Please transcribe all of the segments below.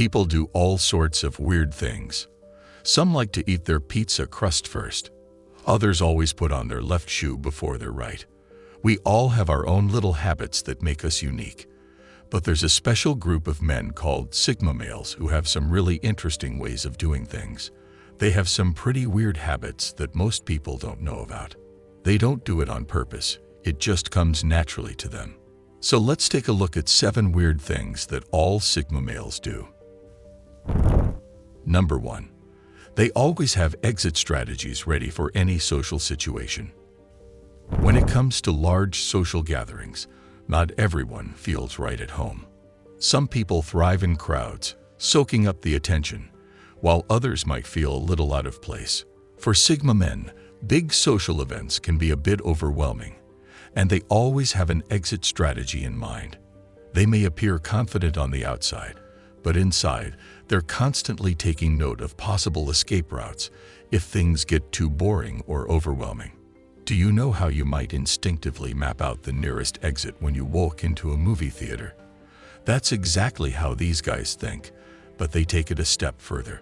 People do all sorts of weird things. Some like to eat their pizza crust first. Others always put on their left shoe before their right. We all have our own little habits that make us unique. But there's a special group of men called Sigma males who have some really interesting ways of doing things. They have some pretty weird habits that most people don't know about. They don't do it on purpose. It just comes naturally to them. So let's take a look at 7 weird things that all Sigma males do. Number 1. They always have exit strategies ready for any social situation. When it comes to large social gatherings, not everyone feels right at home. Some people thrive in crowds, soaking up the attention, while others might feel a little out of place. For Sigma men, big social events can be a bit overwhelming, and they always have an exit strategy in mind. They may appear confident on the outside, but inside, they're constantly taking note of possible escape routes if things get too boring or overwhelming. Do you know how you might instinctively map out the nearest exit when you walk into a movie theater? That's exactly how these guys think, but they take it a step further.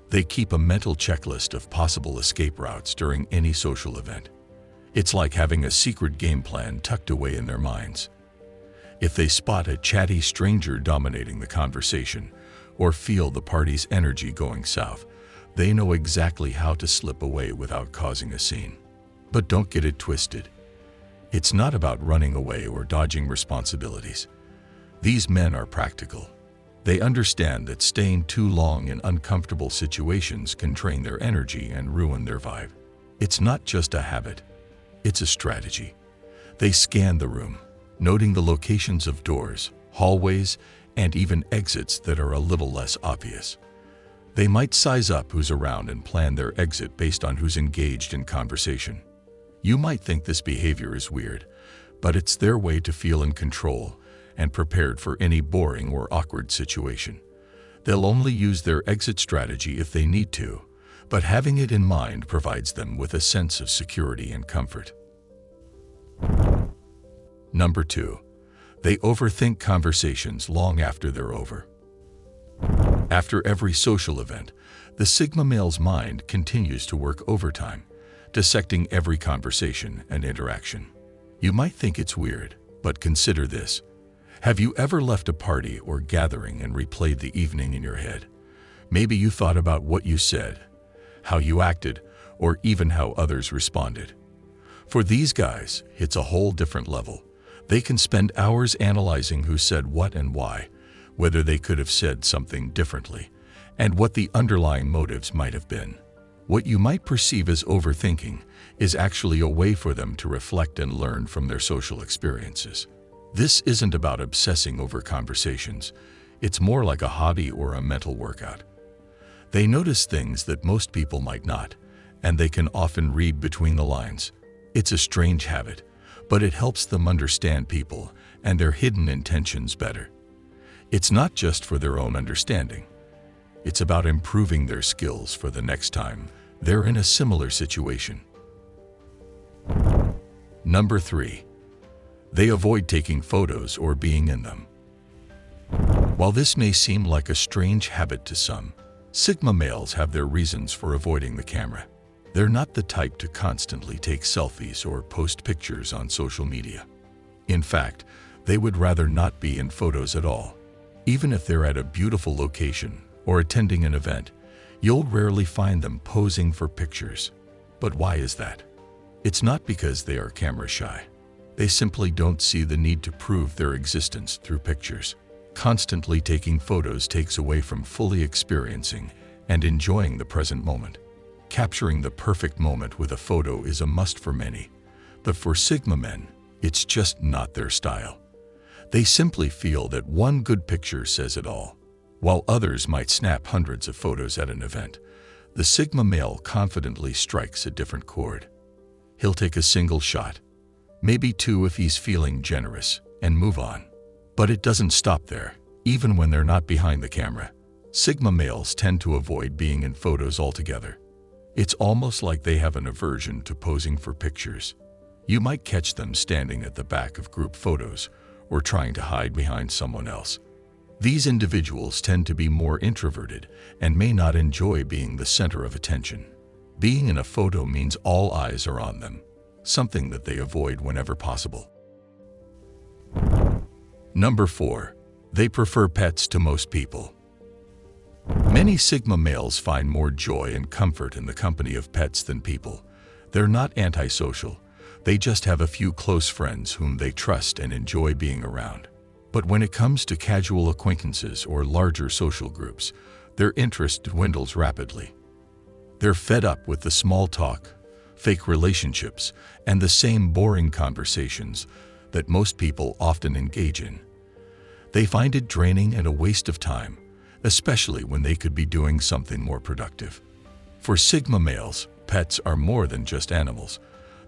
They keep a mental checklist of possible escape routes during any social event. It's like having a secret game plan tucked away in their minds. If they spot a chatty stranger dominating the conversation or feel the party's energy going south, they know exactly how to slip away without causing a scene. But don't get it twisted. It's not about running away or dodging responsibilities. These men are practical. They understand that staying too long in uncomfortable situations can drain their energy and ruin their vibe. It's not just a habit. It's a strategy. They scan the room, noting the locations of doors, hallways, and even exits that are a little less obvious. They might size up who's around and plan their exit based on who's engaged in conversation. You might think this behavior is weird, but it's their way to feel in control and prepared for any boring or awkward situation. They'll only use their exit strategy if they need to, but having it in mind provides them with a sense of security and comfort. Number 2. They overthink conversations long after they're over. After every social event, the Sigma male's mind continues to work overtime, dissecting every conversation and interaction. You might think it's weird, but consider this. Have you ever left a party or gathering and replayed the evening in your head? Maybe you thought about what you said, how you acted, or even how others responded. For these guys, it's a whole different level. They can spend hours analyzing who said what and why, whether they could have said something differently, and what the underlying motives might have been. What you might perceive as overthinking is actually a way for them to reflect and learn from their social experiences. This isn't about obsessing over conversations. It's more like a hobby or a mental workout. They notice things that most people might not, and they can often read between the lines. It's a strange habit, but it helps them understand people and their hidden intentions better. It's not just for their own understanding. It's about improving their skills for the next time they're in a similar situation. Number 3. They avoid taking photos or being in them. While this may seem like a strange habit to some, Sigma males have their reasons for avoiding the camera. They're not the type to constantly take selfies or post pictures on social media. In fact, they would rather not be in photos at all. Even if they're at a beautiful location or attending an event, you'll rarely find them posing for pictures. But why is that? It's not because they are camera shy. They simply don't see the need to prove their existence through pictures. Constantly taking photos takes away from fully experiencing and enjoying the present moment. Capturing the perfect moment with a photo is a must for many, but for Sigma men, it's just not their style. They simply feel that one good picture says it all. While others might snap hundreds of photos at an event, the Sigma male confidently strikes a different chord. He'll take a single shot, maybe 2 if he's feeling generous, and move on. But it doesn't stop there. Even when they're not behind the camera, Sigma males tend to avoid being in photos altogether. It's almost like they have an aversion to posing for pictures. You might catch them standing at the back of group photos or trying to hide behind someone else. These individuals tend to be more introverted and may not enjoy being the center of attention. Being in a photo means all eyes are on them, something that they avoid whenever possible. Number 4. They prefer pets to most people. Many Sigma males find more joy and comfort in the company of pets than people. They're not antisocial. They just have a few close friends whom they trust and enjoy being around. But when it comes to casual acquaintances or larger social groups, their interest dwindles rapidly. They're fed up with the small talk, fake relationships, and the same boring conversations that most people often engage in. They find it draining and a waste of time, especially when they could be doing something more productive. For Sigma males, pets are more than just animals.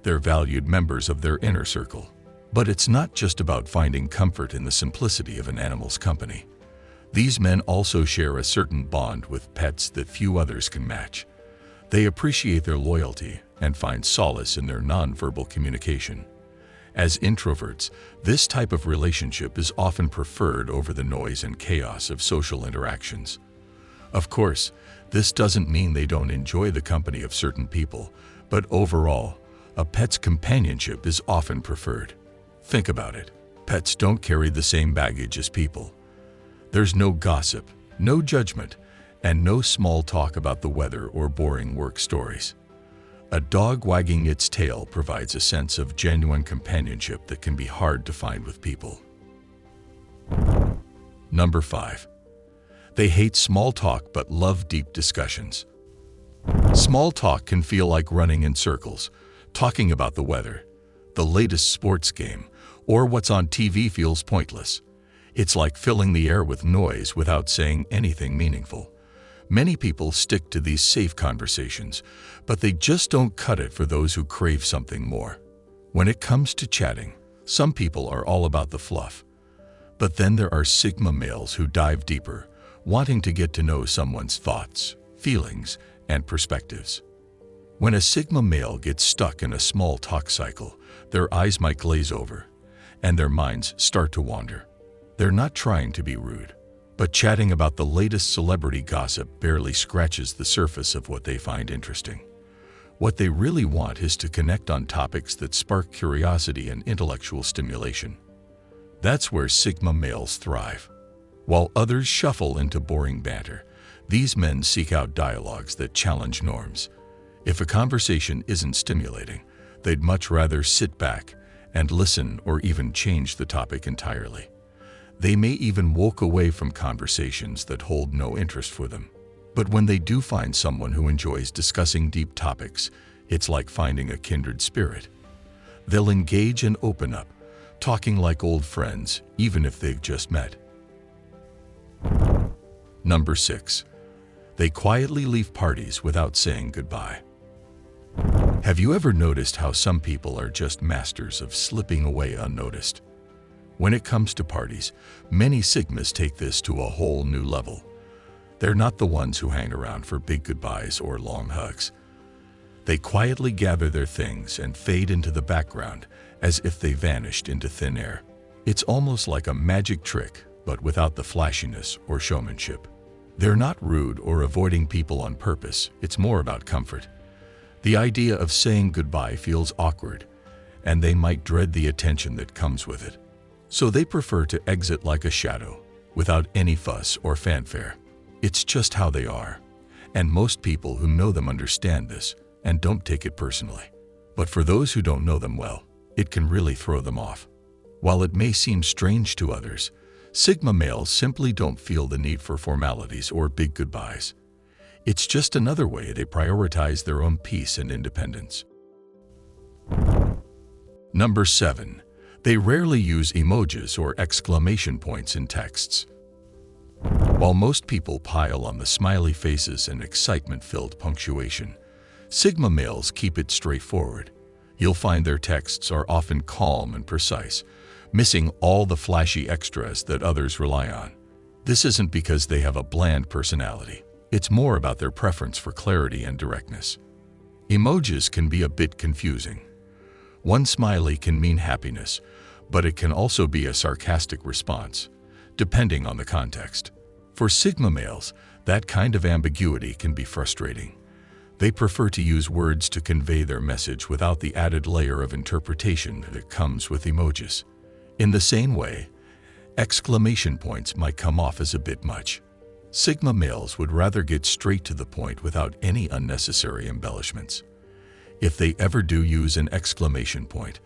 They're valued members of their inner circle. But it's not just about finding comfort in the simplicity of an animal's company. These men also share a certain bond with pets that few others can match. They appreciate their loyalty and find solace in their nonverbal communication. As introverts, this type of relationship is often preferred over the noise and chaos of social interactions. Of course, this doesn't mean they don't enjoy the company of certain people, but overall, a pet's companionship is often preferred. Think about it. Pets don't carry the same baggage as people. There's no gossip, no judgment, and no small talk about the weather or boring work stories. A dog wagging its tail provides a sense of genuine companionship that can be hard to find with people. Number 5. They hate small talk but love deep discussions. Small talk can feel like running in circles. Talking about the weather, the latest sports game, or what's on TV feels pointless. It's like filling the air with noise without saying anything meaningful. Many people stick to these safe conversations, but they just don't cut it for those who crave something more. When it comes to chatting, some people are all about the fluff. But then there are Sigma males who dive deeper, wanting to get to know someone's thoughts, feelings, and perspectives. When a Sigma male gets stuck in a small talk cycle, their eyes might glaze over, and their minds start to wander. They're not trying to be rude, but chatting about the latest celebrity gossip barely scratches the surface of what they find interesting. What they really want is to connect on topics that spark curiosity and intellectual stimulation. That's where Sigma males thrive. While others shuffle into boring banter, these men seek out dialogues that challenge norms. If a conversation isn't stimulating, they'd much rather sit back and listen or even change the topic entirely. They may even walk away from conversations that hold no interest for them. But when they do find someone who enjoys discussing deep topics, it's like finding a kindred spirit. They'll engage and open up, talking like old friends, even if they've just met. Number 6. They quietly leave parties without saying goodbye. Have you ever noticed how some people are just masters of slipping away unnoticed? When it comes to parties, many Sigmas take this to a whole new level. They're not the ones who hang around for big goodbyes or long hugs. They quietly gather their things and fade into the background as if they vanished into thin air. It's almost like a magic trick, but without the flashiness or showmanship. They're not rude or avoiding people on purpose. It's more about comfort. The idea of saying goodbye feels awkward, and they might dread the attention that comes with it. So they prefer to exit like a shadow, without any fuss or fanfare. It's just how they are, and most people who know them understand this and don't take it personally. But for those who don't know them well, it can really throw them off. While it may seem strange to others, Sigma males simply don't feel the need for formalities or big goodbyes. It's just another way they prioritize their own peace and independence. Number 7. They rarely use emojis or exclamation points in texts. While most people pile on the smiley faces and excitement-filled punctuation, Sigma males keep it straightforward. You'll find their texts are often calm and precise, missing all the flashy extras that others rely on. This isn't because they have a bland personality. It's more about their preference for clarity and directness. Emojis can be a bit confusing. One smiley can mean happiness, but it can also be a sarcastic response, depending on the context. For Sigma males, that kind of ambiguity can be frustrating. They prefer to use words to convey their message without the added layer of interpretation that comes with emojis. In the same way, exclamation points might come off as a bit much. Sigma males would rather get straight to the point without any unnecessary embellishments. If they ever do use an exclamation point,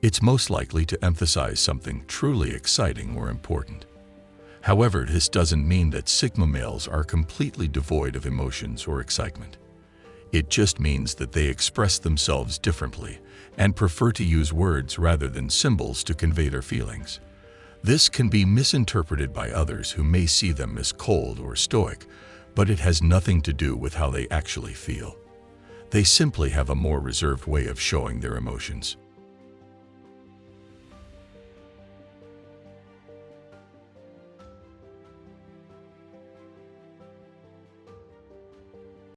it's most likely to emphasize something truly exciting or important. However, this doesn't mean that Sigma males are completely devoid of emotions or excitement. It just means that they express themselves differently and prefer to use words rather than symbols to convey their feelings. This can be misinterpreted by others who may see them as cold or stoic, but it has nothing to do with how they actually feel. They simply have a more reserved way of showing their emotions.